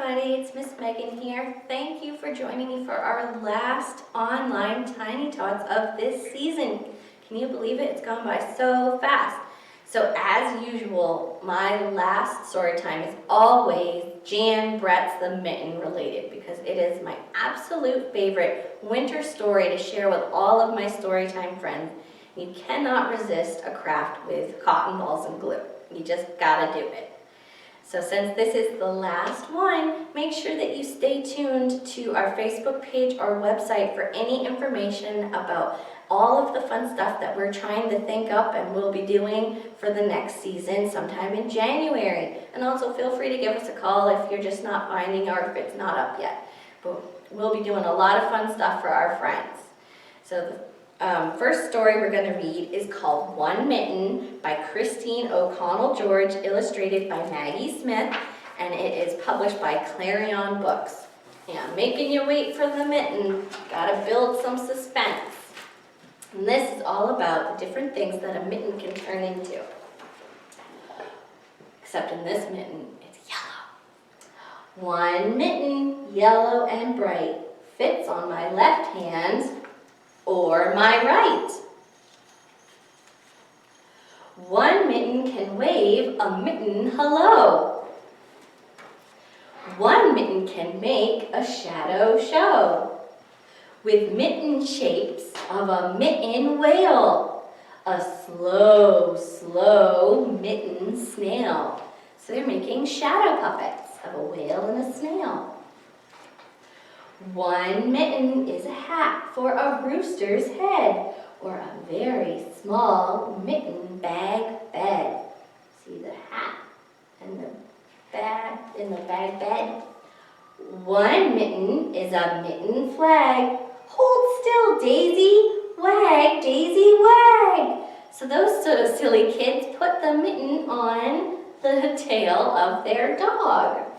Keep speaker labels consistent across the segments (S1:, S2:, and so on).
S1: everybody, it's Miss Megan here. Thank you for joining me for our last online Tiny Tots of this season. Can you believe it? It's gone by so fast. So as usual, my last story time is always Jan Brett's The Mitten related because it is my absolute favorite winter story to share with all of my storytime friends. You cannot resist a craft with cotton balls and glue. You just gotta do it. So since this is the last one, make sure that you stay tuned to our Facebook page or website for any information about all of the fun stuff that we're trying to think up and we'll be doing for the next season sometime in January. And also feel free to give us a call if you're just not finding or if it's not up yet. But we'll be doing a lot of fun stuff for our friends. So the first story we're going to read is called One Mitten by Kristine O'Connell George, illustrated by Maggie Smith, and it is published by Clarion Books. Yeah, making you wait for the mitten. Gotta build some suspense. And this is all about the different things that a mitten can turn into. Except in this mitten, it's yellow. One mitten, yellow and bright, fits on my left hand or my right. One mitten can wave a mitten hello. One mitten can make a shadow show with mitten shapes of a mitten whale, a slow, slow mitten snail. So they're making shadow puppets of a whale and a snail. One mitten is a hat for a rooster's head, or a very small mitten bag bed. See the hat and the bag in the bag bed? One mitten is a mitten flag. Hold still, Daisy, wag, Daisy, wag. So those sort of silly kids put the mitten on the tail of their dog.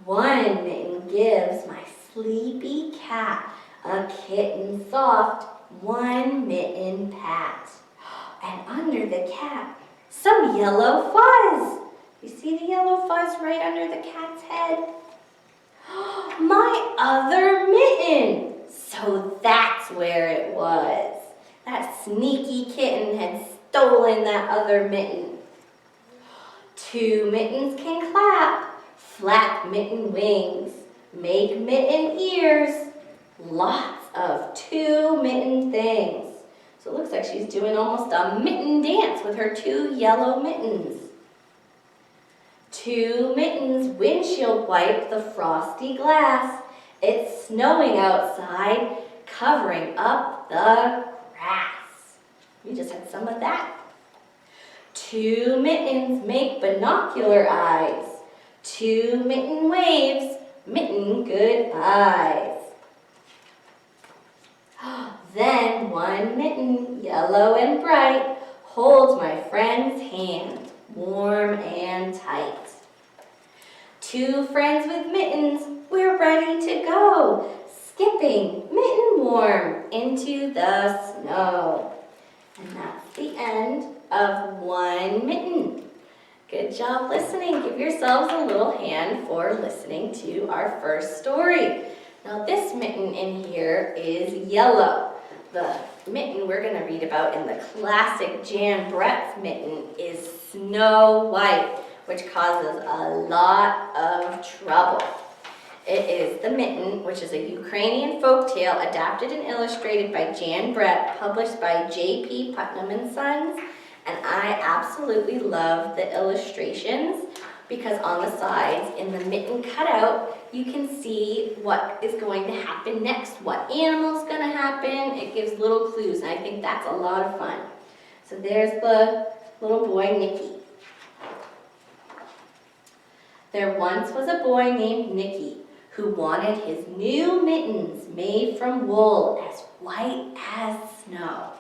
S1: One mitten gives my sleepy cat a kitten soft, one mitten pat. And under the cat, some yellow fuzz. You see the yellow fuzz right under the cat's head? My other mitten. So that's where it was. That sneaky kitten had stolen that other mitten. Two mittens can clap, flap mitten wings, make mitten ears, lots of two mitten things. So it looks like she's doing almost a mitten dance with her two yellow mittens. Two mittens windshield wipe the frosty glass. It's snowing outside, covering up the grass. We just had some of that. Two mittens make binocular eyes. Two mitten waves, mitten goodbyes. Then one mitten, yellow and bright, holds my friend's hand, warm and tight. Two friends with mittens, we're ready to go, skipping, mitten warm, into the snow. And that's the end of One Mitten. Good job listening. Give yourselves a little hand for listening to our first story. Now this mitten in here is yellow. The mitten we're going to read about in the classic Jan Brett's mitten is Snow White, which causes a lot of trouble. It is The Mitten, which is a Ukrainian folktale adapted and illustrated by Jan Brett, published by J.P. Putnam and Sons. And I absolutely love the illustrations because on the sides in the mitten cutout, you can see what is going to happen next, what animal's going to happen. It gives little clues, and I think that's a lot of fun. So there's the little boy, Nicky. There once was a boy named Nicky who wanted his new mittens made from wool as white as snow.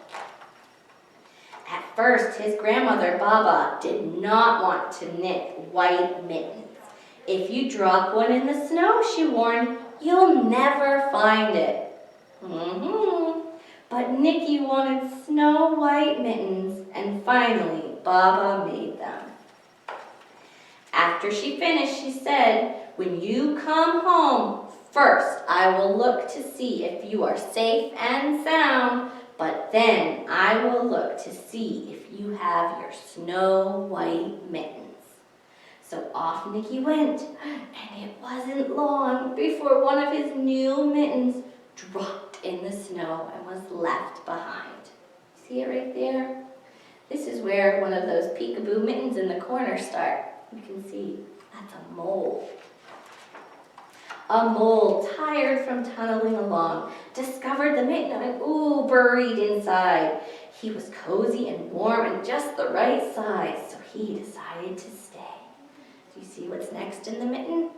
S1: At first, his grandmother, Baba, did not want to knit white mittens. If you drop one in the snow, she warned, you'll never find it. But Nicky wanted snow white mittens, and finally, Baba made them. After she finished, she said, "When you come home, first I will look to see if you are safe and sound, but then I will look to see if you have your snow white mittens." So off Nicky went, and it wasn't long before one of his new mittens dropped in the snow and was left behind. See it right there? This is where one of those peekaboo mittens in the corner start. You can see that's a mole. A mole, tired from tunneling along, discovered the mitten and buried inside. He was cozy and warm and just the right size, so he decided to stay. Do you see what's next in the mitten?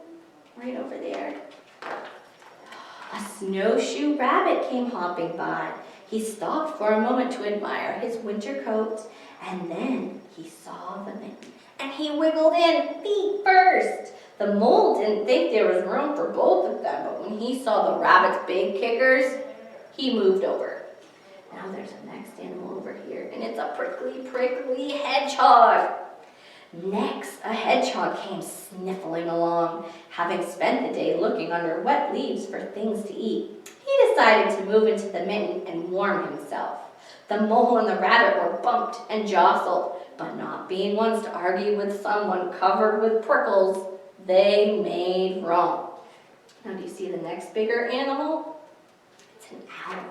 S1: Right over there. A snowshoe rabbit came hopping by. He stopped for a moment to admire his winter coat, and then he saw the mitten, and he wiggled in feet first. The mole didn't think there was room for both of them, but when he saw the rabbit's big kickers, he moved over. Now there's a next animal over here, and it's a prickly hedgehog. Next, a hedgehog came sniffling along. Having spent the day looking under wet leaves for things to eat, he decided to move into the mitten and warm himself. The mole and the rabbit were bumped and jostled, but not being ones to argue with someone covered with prickles, they made room. Now do you see the next bigger animal? It's an owl.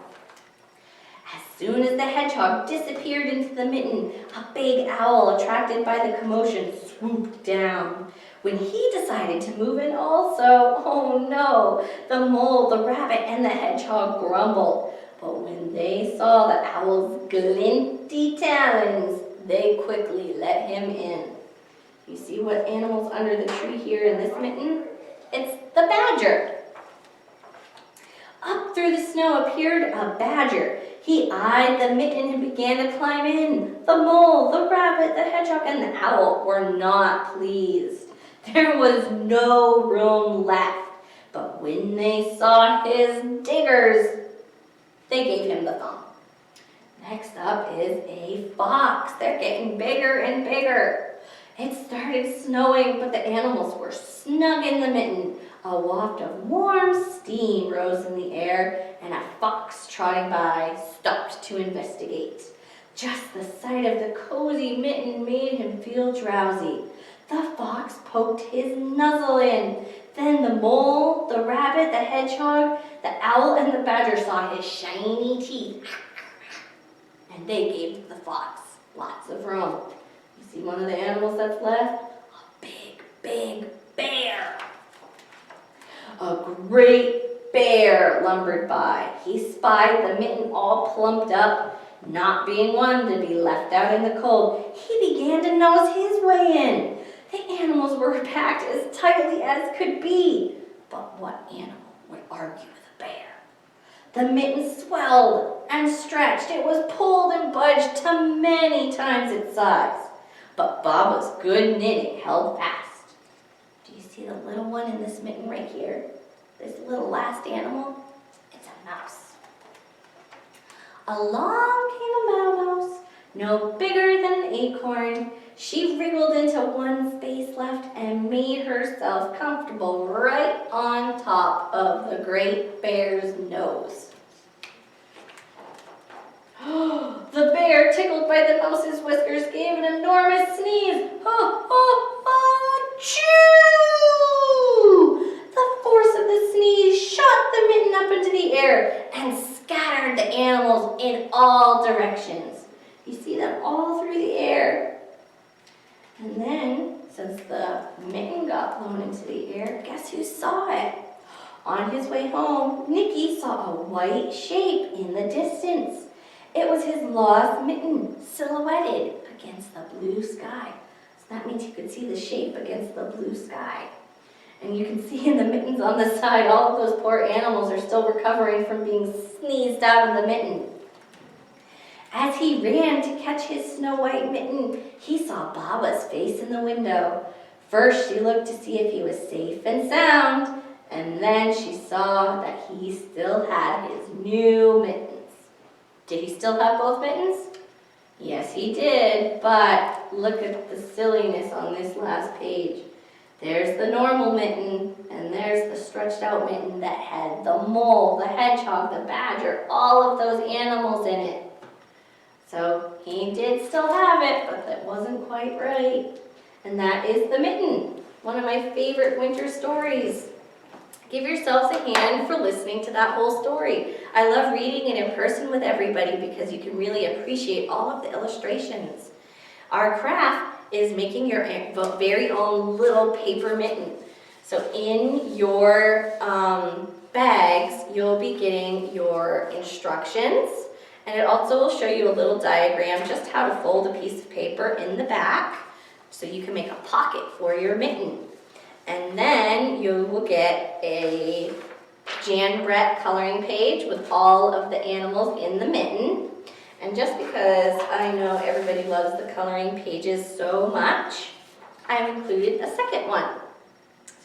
S1: As soon as the hedgehog disappeared into the mitten, a big owl, attracted by the commotion, swooped down. When he decided to move in also, oh no, the mole, the rabbit, and the hedgehog grumbled. But when they saw the owl's glinty talons, they quickly let him in. You see what animal's under the tree here in this mitten? It's the badger. Up through the snow appeared a badger. He eyed the mitten and began to climb in. The mole, the rabbit, the hedgehog, and the owl were not pleased. There was no room left. But when they saw his diggers, they gave him the thumb. Next up is a fox. They're getting bigger and bigger. It started snowing, but the animals were snug in the mitten. A waft of warm steam rose in the air, and a fox trotting by stopped to investigate. Just the sight of the cozy mitten made him feel drowsy. The fox poked his muzzle in. Then the mole, the rabbit, the hedgehog, the owl, and the badger saw his shiny teeth, and they gave the fox lots of room. You see one of the animals that's left? A big bear. A great bear lumbered by. He spied the mitten all plumped up. Not being one to be left out in the cold, he began to nose his way in. The animals were packed as tightly as could be. But what animal would argue with a bear? The mitten swelled and stretched. It was pulled and budged to many times its size. But Baba's good knitting held fast. Do you see the little one in this mitten right here? This little last animal? It's a mouse. Along came a mouse, no bigger than an acorn. She wriggled into one space left and made herself comfortable right on top of the great bear's nose. The bear, tickled by the mouse's whiskers, gave an enormous sneeze. Achoo! The force of the sneeze shot the mitten up into the air and scattered the animals in all directions. You see them all through the air. And then, since the mitten got blown into the air, guess who saw it? On his way home, Nicky saw a white shape in the distance. It was his lost mitten, silhouetted against the blue sky. So that means he could see the shape against the blue sky. And you can see in the mittens on the side, all of those poor animals are still recovering from being sneezed out of the mitten. As he ran to catch his snow white mitten, he saw Baba's face in the window. First, she looked to see if he was safe and sound, and then she saw that he still had his new mittens. Did he still have both mittens? Yes, he did, but look at the silliness on this last page. There's the normal mitten, and there's the stretched out mitten that had the mole, the hedgehog, the badger, all of those animals in it. So he did still have it, but that wasn't quite right. And that is the Mitten, one of my favorite winter stories. Give yourselves a hand for listening to that whole story. I love reading it in person with everybody because you can really appreciate all of the illustrations. Our craft is making your very own little paper mitten. So in your bags, you'll be getting your instructions, and it also will show you a little diagram just how to fold a piece of paper in the back so you can make a pocket for your mitten. And then you will get a Jan Brett coloring page with all of the animals in the mitten. And just because I know everybody loves the coloring pages so much, I've included a second one.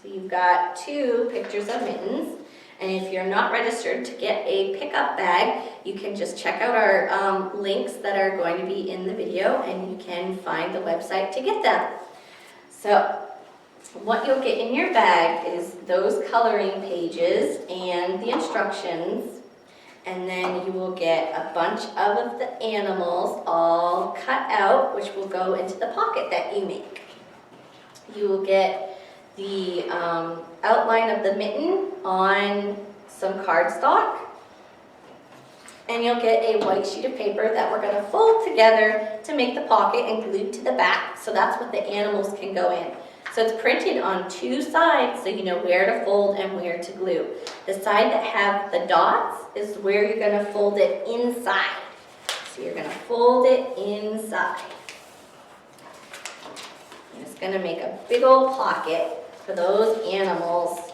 S1: So you've got 2 pictures of mittens. And if you're not registered to get a pickup bag, you can just check out our links that are going to be in the video, and you can find the website to get them. So what you'll get in your bag is those coloring pages and the instructions, and then you will get a bunch of the animals all cut out, which will go into the pocket that you make. You will get the outline of the mitten on some cardstock, and you'll get a white sheet of paper that we're going to fold together to make the pocket and glue to the back, so that's what the animals can go in. So it's printed on 2 sides, so you know where to fold and where to glue. The side that have the dots is where you're going to fold it inside. So you're going to fold it inside. And it's going to make a big old pocket for those animals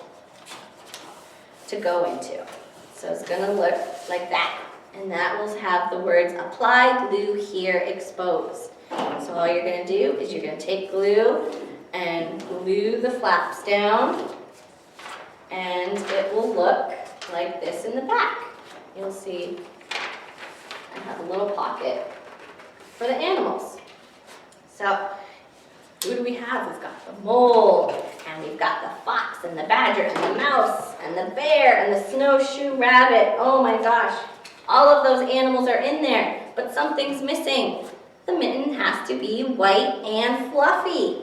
S1: to go into. So it's going to look like that. And that will have the words "Apply glue here exposed." So all you're going to do is you're going to take glue and glue the flaps down, and it will look like this in the back. You'll see I have a little pocket for the animals. So who do we have? We've got the mole, and we've got the fox, and the badger, and the mouse, and the bear, and the snowshoe rabbit. Oh my gosh, all of those animals are in there, but something's missing. The mitten has to be white and fluffy.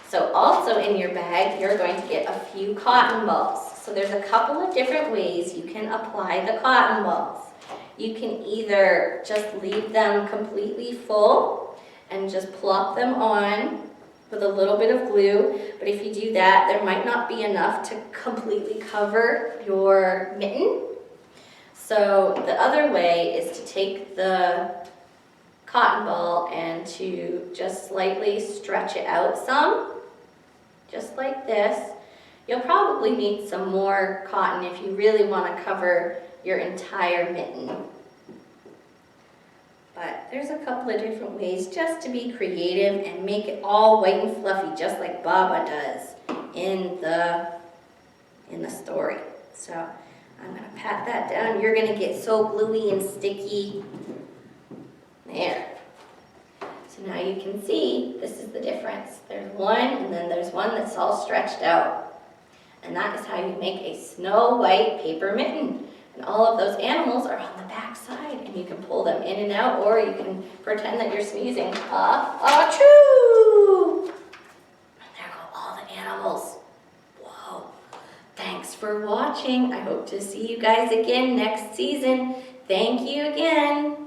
S1: So also in your bag, you're going to get a few cotton balls. So there's a couple of different ways you can apply the cotton balls. You can either just leave them completely full and just plop them on with a little bit of glue, but if you do that, there might not be enough to completely cover your mitten. So the other way is to take the cotton ball and to just slightly stretch it out some, just like this. You'll probably need some more cotton if you really want to cover your entire mitten. But there's a couple of different ways just to be creative and make it all white and fluffy, just like Baba does in the story. So I'm going to pat that down. You're going to get so gluey and sticky. There. So now you can see this is the difference. There's one, and then there's one that's all stretched out. And that is how you make a snow white paper mitten. And all of those animals are on the back side, and you can pull them in and out, or you can pretend that you're sneezing. Achoo! And there go all the animals. Whoa. Thanks for watching. I hope to see you guys again next season. Thank you again.